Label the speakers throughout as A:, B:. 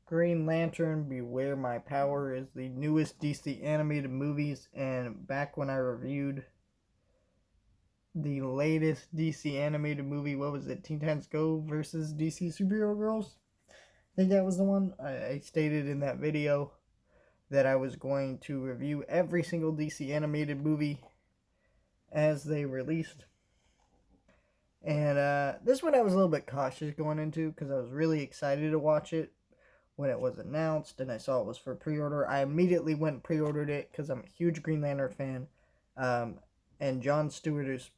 A: Green Lantern Beware My Power is the newest DC animated movies, and back when I reviewed the latest DC animated movie, what was it, Teen Titans Go versus DC Superhero Girls? I think that was the one. I stated in that video that I was going to review every single DC animated movie as they released. And this one I was a little bit cautious going into because I was really excited to watch it when it was announced and I saw it was for pre-order. I immediately went and pre-ordered it because I'm a huge Green Lantern fan. Um, and Jon Stewart is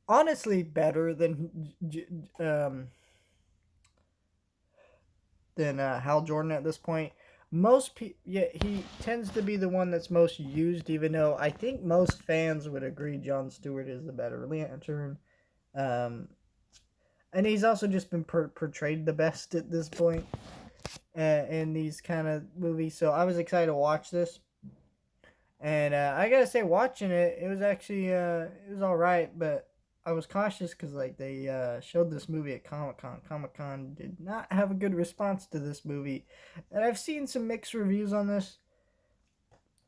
A: honestly better than Hal Jordan at this point. Yeah, he tends to be the one that's most used, even though I think most fans would agree Jon Stewart is the better Lantern. Um, and he's also just been portrayed the best at this point in these kind of movies. So I was excited to watch this, and I gotta say, watching it, it was actually it was all right, but I was cautious because like they showed this movie at Comic Con. Comic Con did not have a good response to this movie, and I've seen some mixed reviews on this.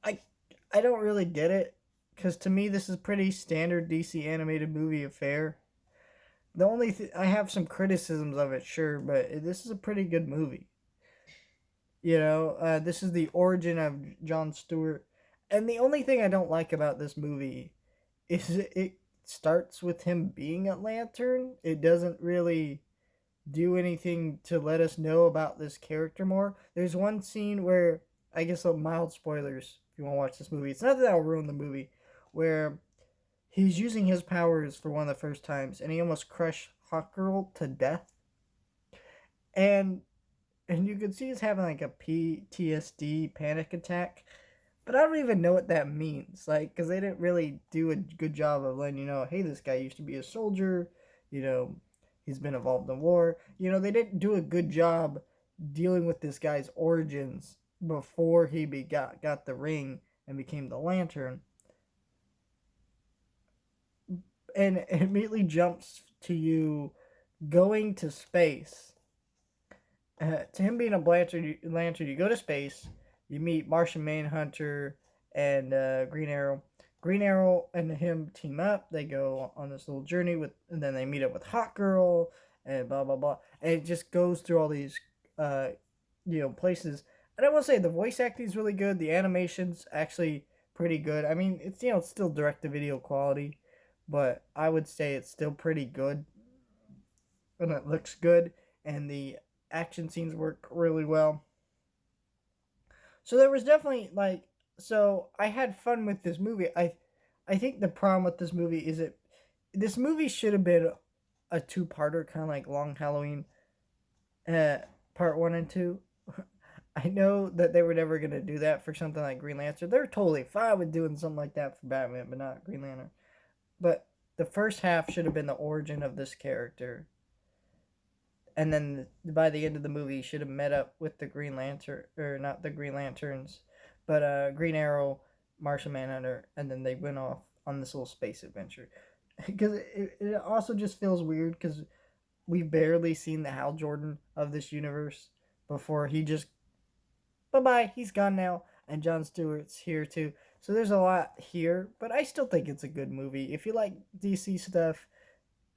A: I I don't really get it because to me this is pretty standard DC animated movie affair. I have some criticisms of it, sure, but this is a pretty good movie. This is the origin of Jon Stewart, and the only thing I don't like about this movie is it starts with him being a Lantern. It doesn't really do anything to let us know about this character more. There's one scene where I guess mild spoilers if you want to watch this movie. It's not that I'll ruin the movie, where he's using his powers for one of the first times, and he almost crushed Hawkgirl to death, and you can see he's having like a PTSD panic attack. But I don't even know what that means, like, because they didn't really do a good job of letting you know, hey, this guy used to be a soldier, you know, he's been involved in war. They didn't do a good job dealing with this guy's origins before got the ring and became the Lantern. And it immediately jumps to you going to space. To him being a Lantern, you go to space, you meet Martian Manhunter and Green Arrow. Green Arrow and him team up. They go on this little journey and then they meet up with Hawkgirl and blah blah blah. And it just goes through all these, places. And I will say the voice acting is really good. The animation's actually pretty good. I mean, it's still direct to video quality, but I would say it's still pretty good and it looks good. And the action scenes work really well. So there was definitely so I had fun with this movie. I think the problem with this movie is this movie should have been a two-parter, kind of like Long Halloween, uh, part one and two. I know that they were never gonna do that for something like Green Lantern. They're totally fine with doing something like that for Batman, but not Green Lantern. But the first half should have been the origin of this character, and then by the end of the movie, he should have met up with the Green Lantern, or not the Green Lanterns, but Green Arrow, Martian Manhunter, and then they went off on this little space adventure. Because it also just feels weird because we've barely seen the Hal Jordan of this universe before he just bye bye, he's gone now, and Jon Stewart's here too. So there's a lot here, but I still think it's a good movie. If you like DC stuff,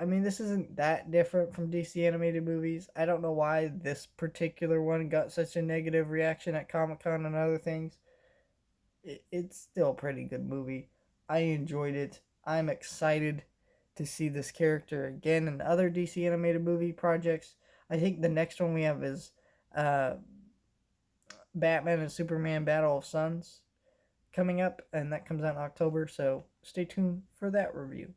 A: I mean, this isn't that different from DC animated movies. I don't know why this particular one got such a negative reaction at Comic Con and other things. It's still a pretty good movie. I enjoyed it. I'm excited to see this character again in other DC animated movie projects. I think the next one we have is uh, Batman and Superman Battle of Suns coming up, and that comes out in October. So stay tuned for that review.